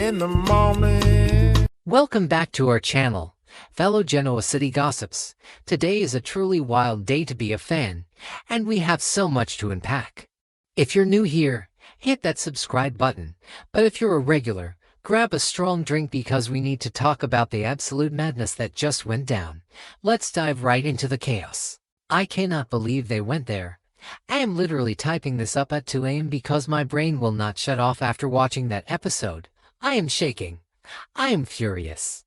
in the morning. Welcome back to our channel, fellow Genoa City gossips. Today is a truly wild day to be a fan, and we have so much to unpack. If you're new here, hit that subscribe button, but if you're a regular, grab a strong drink because we need to talk about the absolute madness that just went down. Let's dive right into the chaos. I cannot believe they went there. I am literally typing this up at 2 a.m. because my brain will not shut off after watching that episode. I am shaking. I am furious.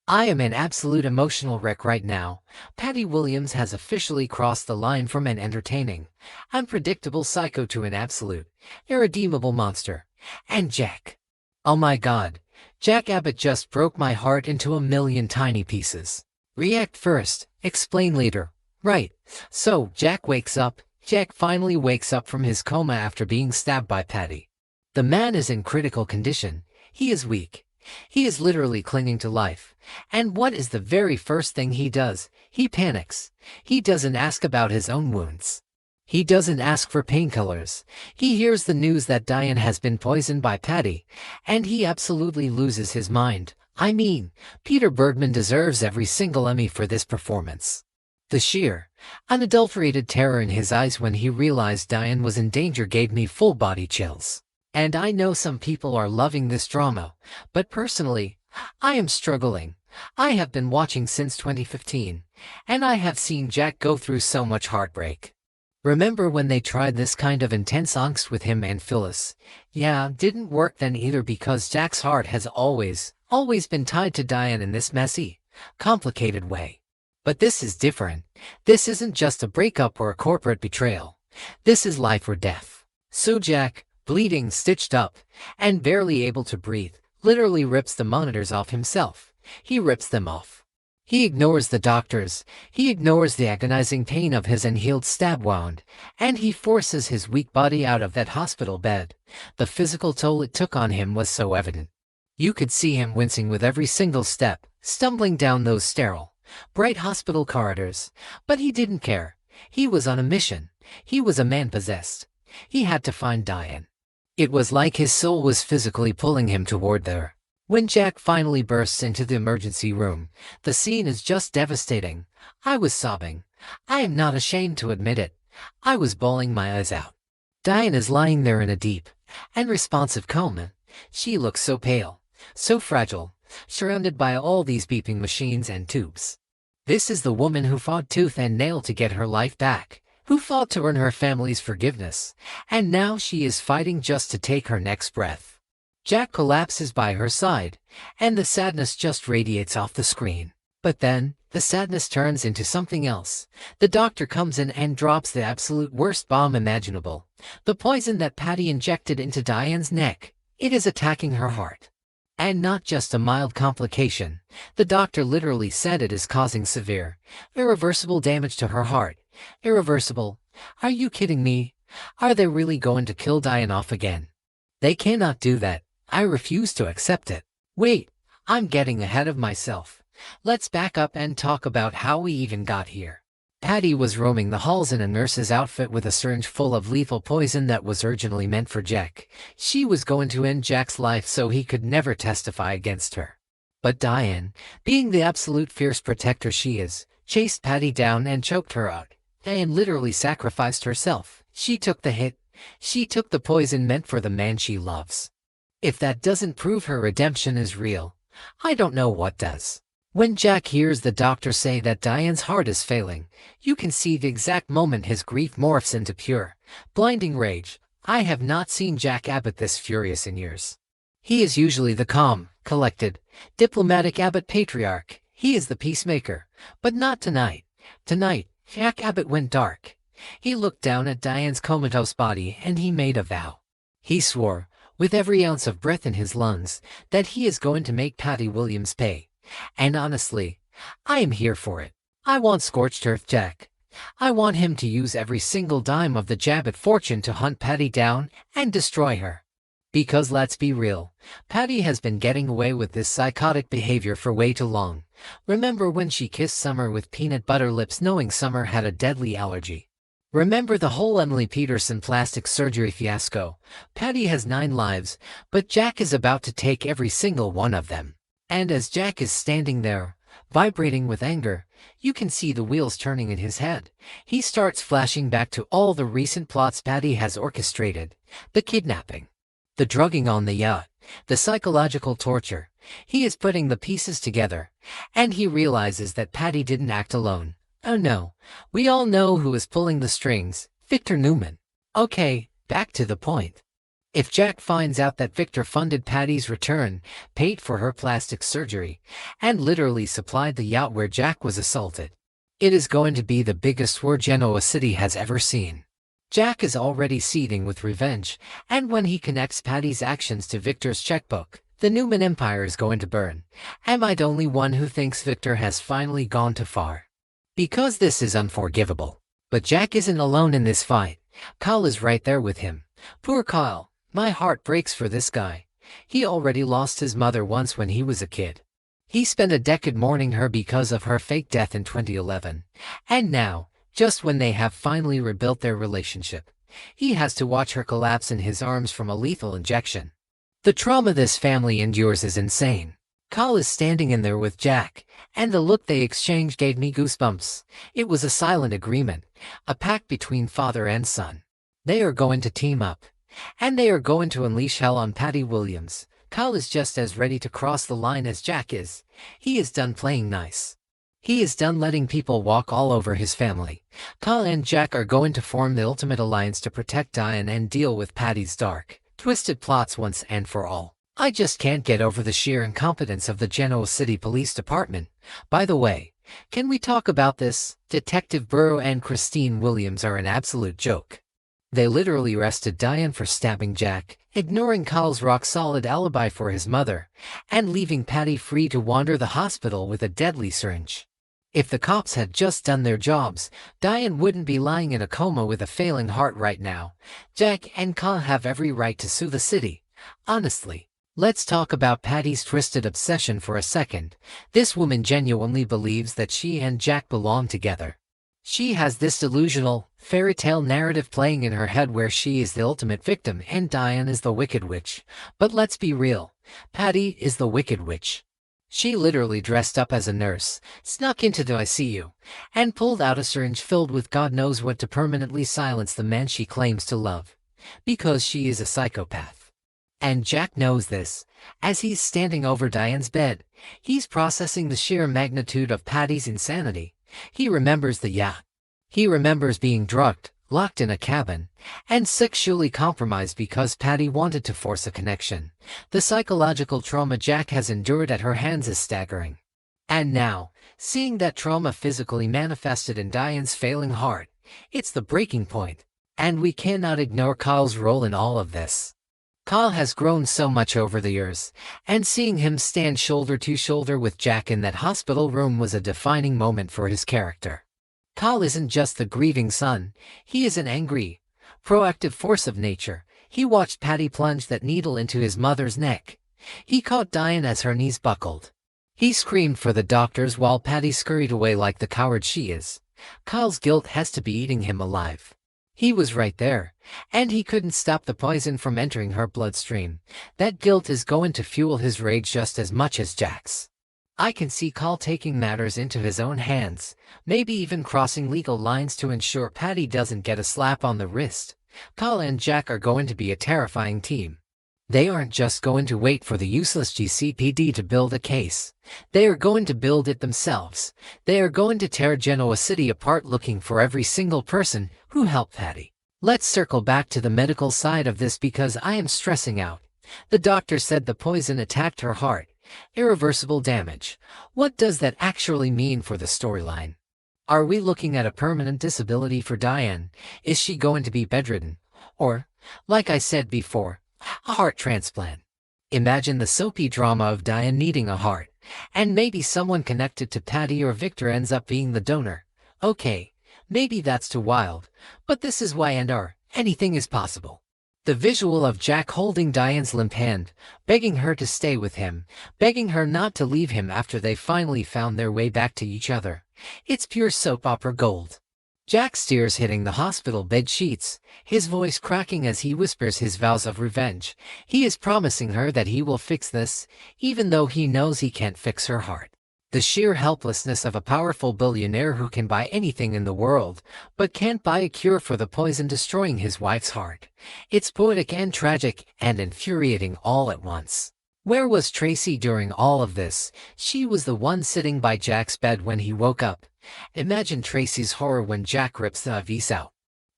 I am an absolute emotional wreck right now. Patty Williams has officially crossed the line from an entertaining, unpredictable psycho to an absolute, irredeemable monster. And Jack. Oh my god. Jack Abbott just broke my heart into a million tiny pieces. React first, explain later. Right. So, Jack wakes up. Jack finally wakes up from his coma after being stabbed by Patty. The man is in critical condition. He is weak. He is literally clinging to life. And what is the very first thing he does? He panics. He doesn't ask about his own wounds. He doesn't ask for painkillers. He hears the news that Diane has been poisoned by Patty, and he absolutely loses his mind. I mean, Peter Bergman deserves every single Emmy for this performance. The sheer, unadulterated terror in his eyes when he realized Diane was in danger gave me full-body chills. And I know some people are loving this drama, but personally, I am struggling. I have been watching since 2015, and I have seen Jack go through so much heartbreak. Remember when they tried this kind of intense angst with him and Phyllis? Yeah, didn't work then either because Jack's heart has always been tied to Diane in this messy, complicated way. But this is different. This isn't just a breakup or a corporate betrayal. This is life or death. So Jack, bleeding, stitched up, and barely able to breathe, literally rips the monitors off himself. He rips them off. He ignores the doctors. He ignores the agonizing pain of his unhealed stab wound, and he forces his weak body out of that hospital bed. The physical toll it took on him was so evident. You could see him wincing with every single step, stumbling down those sterile, bright hospital corridors. But he didn't care. He was on a mission. He was a man possessed. He had to find Diane. It was like his soul was physically pulling him toward her. When Jack finally bursts into the emergency room, the scene is just devastating. I was sobbing. I am not ashamed to admit it. I was bawling my eyes out. Diane is lying there in a deep, unresponsive coma. She looks so pale, so fragile, surrounded by all these beeping machines and tubes. This is the woman who fought tooth and nail to get her life back, who fought to earn her family's forgiveness, and now she is fighting just to take her next breath. Jack collapses by her side, and the sadness just radiates off the screen. But then, the sadness turns into something else. The doctor comes in and drops the absolute worst bomb imaginable. The poison that Patty injected into Diane's neck. It is attacking her heart. And not just a mild complication. The doctor literally said it is causing severe, irreversible damage to her heart. Irreversible? Are you kidding me? Are they really going to kill Diane off again? They cannot do that. I refuse to accept it. Wait, I'm getting ahead of myself. Let's back up and talk about how we even got here. Patty was roaming the halls in a nurse's outfit with a syringe full of lethal poison that was urgently meant for Jack. She was going to end Jack's life so he could never testify against her. But Diane, being the absolute fierce protector she is, chased Patty down and choked her out. Diane literally sacrificed herself. She took the hit. She took the poison meant for the man she loves. If that doesn't prove her redemption is real, I don't know what does. When Jack hears the doctor say that Diane's heart is failing, you can see the exact moment his grief morphs into pure, blinding rage. I have not seen Jack Abbott this furious in years. He is usually the calm, collected, diplomatic Abbott patriarch. He is the peacemaker, but not tonight. Tonight, Jack Abbott went dark. He looked down at Diane's comatose body and he made a vow. He swore, with every ounce of breath in his lungs, that he is going to make Patty Williams pay. And honestly, I am here for it. I want scorched earth Jack. I want him to use every single dime of the Abbott fortune to hunt Patty down and destroy her. Because let's be real, Patty has been getting away with this psychotic behavior for way too long. Remember when she kissed Summer with peanut butter lips knowing Summer had a deadly allergy? Remember the whole Emily Peterson plastic surgery fiasco? Patty has 9 lives, but Jack is about to take every single one of them. And as Jack is standing there, vibrating with anger, you can see the wheels turning in his head. He starts flashing back to all the recent plots Patty has orchestrated: the kidnapping, the drugging on the yacht, the psychological torture. He is putting the pieces together, and he realizes that Patty didn't act alone. Oh no, we all know who is pulling the strings: Victor Newman. Okay, back to the point. If Jack finds out that Victor funded Patty's return, paid for her plastic surgery, and literally supplied the yacht where Jack was assaulted, it is going to be the biggest war Genoa City has ever seen. Jack is already seething with revenge, and when he connects Patty's actions to Victor's checkbook, the Newman Empire is going to burn. Am I the only one who thinks Victor has finally gone too far? Because this is unforgivable. But Jack isn't alone in this fight. Kyle is right there with him. Poor Kyle. My heart breaks for this guy. He already lost his mother once when he was a kid. He spent a decade mourning her because of her fake death in 2011. And now, just when they have finally rebuilt their relationship, he has to watch her collapse in his arms from a lethal injection. The trauma this family endures is insane. Kyle is standing in there with Jack, and the look they exchanged gave me goosebumps. It was a silent agreement, a pact between father and son. They are going to team up, and they are going to unleash hell on Patty Williams. Kyle is just as ready to cross the line as Jack is. He is done playing nice. He is done letting people walk all over his family. Kyle and Jack are going to form the ultimate alliance to protect Diane and deal with Patty's dark, twisted plots once and for all. I just can't get over the sheer incompetence of the Genoa City Police Department. By the way, can we talk about this? Detective Burrow and Christine Williams are an absolute joke. They literally arrested Diane for stabbing Jack, ignoring Kyle's rock-solid alibi for his mother, and leaving Patty free to wander the hospital with a deadly syringe. If the cops had just done their jobs, Diane wouldn't be lying in a coma with a failing heart right now. Jack and Kyle have every right to sue the city. Honestly. Let's talk about Patty's twisted obsession for a second. This woman genuinely believes that she and Jack belong together. She has this delusional, fairy tale narrative playing in her head where she is the ultimate victim and Diane is the wicked witch. But let's be real, Patty is the wicked witch. She literally dressed up as a nurse, snuck into the ICU, and pulled out a syringe filled with God knows what to permanently silence the man she claims to love. Because she is a psychopath. And Jack knows this. As he's standing over Diane's bed, he's processing the sheer magnitude of Patty's insanity. He remembers the yacht. He remembers being drugged, locked in a cabin, and sexually compromised because Patty wanted to force a connection. The psychological trauma Jack has endured at her hands is staggering. And now, seeing that trauma physically manifested in Diane's failing heart, it's the breaking point. And we cannot ignore Kyle's role in all of this. Kyle has grown so much over the years, and seeing him stand shoulder to shoulder with Jack in that hospital room was a defining moment for his character. Kyle isn't just the grieving son, he is an angry, proactive force of nature. He watched Patty plunge that needle into his mother's neck. He caught Diane as her knees buckled. He screamed for the doctors while Patty scurried away like the coward she is. Kyle's guilt has to be eating him alive. He was right there, and he couldn't stop the poison from entering her bloodstream. That guilt is going to fuel his rage just as much as Jack's. I can see Kyle taking matters into his own hands, maybe even crossing legal lines to ensure Patty doesn't get a slap on the wrist. Kyle and Jack are going to be a terrifying team. They aren't just going to wait for the useless GCPD to build a case. They are going to build it themselves. They are going to tear Genoa City apart looking for every single person who helped Patty. Let's circle back to the medical side of this because I am stressing out. The doctor said the poison attacked her heart. Irreversible damage. What does that actually mean for the storyline? Are we looking at a permanent disability for Diane? Is she going to be bedridden? Or, like I said before, a heart transplant? Imagine the soapy drama of Diane needing a heart, and maybe someone connected to Patty or Victor ends up being the donor. Okay, maybe that's too wild, but this is Y&R. Anything is possible. The visual of Jack holding Diane's limp hand, begging her to stay with him, begging her not to leave him after they finally found their way back to each other. It's pure soap opera gold. Jack steers hitting the hospital bed sheets, his voice cracking as he whispers his vows of revenge. He is promising her that he will fix this, even though he knows he can't fix her heart. The sheer helplessness of a powerful billionaire who can buy anything in the world, but can't buy a cure for the poison destroying his wife's heart. It's poetic and tragic and infuriating all at once. Where was Tracy during all of this? She was the one sitting by Jack's bed when he woke up. Imagine Tracy's horror when Jack rips the vis out.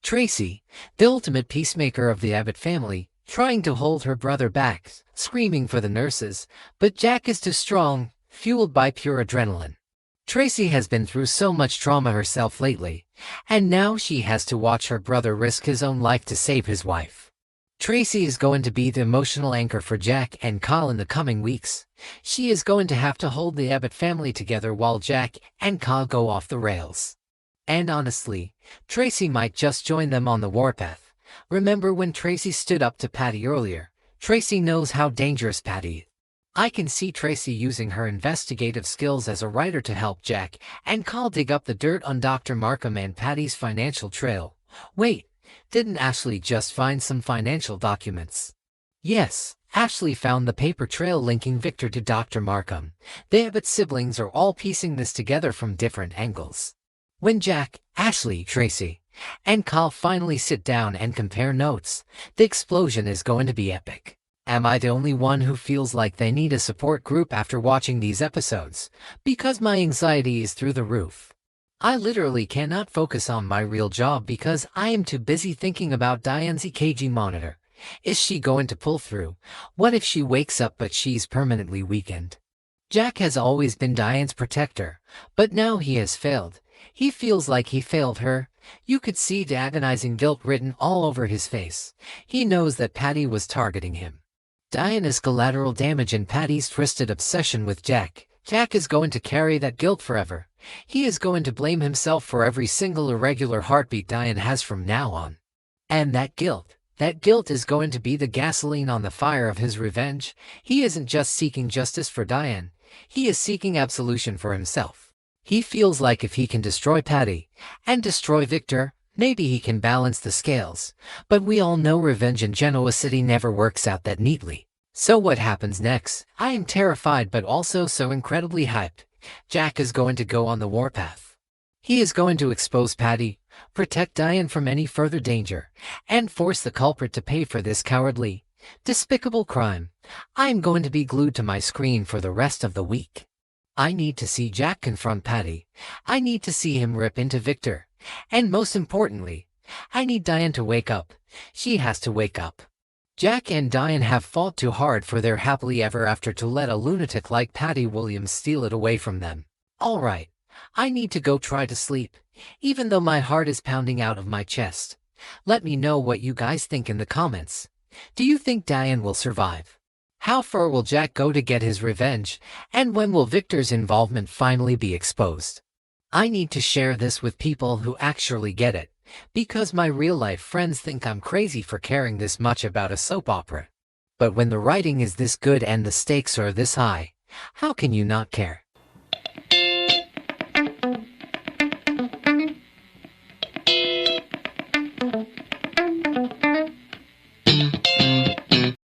Tracy, the ultimate peacemaker of the Abbott family, trying to hold her brother back, screaming for the nurses, but Jack is too strong, fueled by pure adrenaline. Tracy has been through so much trauma herself lately, and now she has to watch her brother risk his own life to save his wife. Tracy is going to be the emotional anchor for Jack and Kyle in the coming weeks. She is going to have to hold the Abbott family together while Jack and Kyle go off the rails. And honestly, Tracy might just join them on the warpath. Remember when Tracy stood up to Patty earlier? Tracy knows how dangerous Patty is. I can see Tracy using her investigative skills as a writer to help Jack and Kyle dig up the dirt on Dr. Markham and Patty's financial trail. Wait, didn't Ashley just find some financial documents? Yes, Ashley found the paper trail linking Victor to Dr. Markham. The Abbott siblings are all piecing this together from different angles. When Jack, Ashley, Tracy, and Kyle finally sit down and compare notes, the explosion is going to be epic. Am I the only one who feels like they need a support group after watching these episodes? Because my anxiety is through the roof. I literally cannot focus on my real job because I am too busy thinking about Diane's EKG monitor. Is she going to pull through? What if she wakes up but she's permanently weakened? Jack has always been Diane's protector, but now he has failed. He feels like he failed her. You could see the agonizing guilt written all over his face. He knows that Patty was targeting him. Diane is collateral damage in Patty's twisted obsession with Jack. Jack is going to carry that guilt forever. He is going to blame himself for every single irregular heartbeat Diane has from now on. And that guilt is going to be the gasoline on the fire of his revenge. He isn't just seeking justice for Diane. He is seeking absolution for himself. He feels like if he can destroy Patty and destroy Victor, maybe he can balance the scales. But we all know revenge in Genoa City never works out that neatly. So what happens next? I am terrified but also so incredibly hyped. Jack is going to go on the warpath. He is going to expose Patty, protect Diane from any further danger, and force the culprit to pay for this cowardly, despicable crime. I am going to be glued to my screen for the rest of the week. I need to see Jack confront Patty. I need to see him rip into Victor. And most importantly, I need Diane to wake up. She has to wake up. Jack and Diane have fought too hard for their happily ever after to let a lunatic like Patty Williams steal it away from them. Alright, I need to go try to sleep, even though my heart is pounding out of my chest. Let me know what you guys think in the comments. Do you think Diane will survive? How far will Jack go to get his revenge? And when will Victor's involvement finally be exposed? I need to share this with people who actually get it, because my real-life friends think I'm crazy for caring this much about a soap opera. But when the writing is this good and the stakes are this high, how can you not care?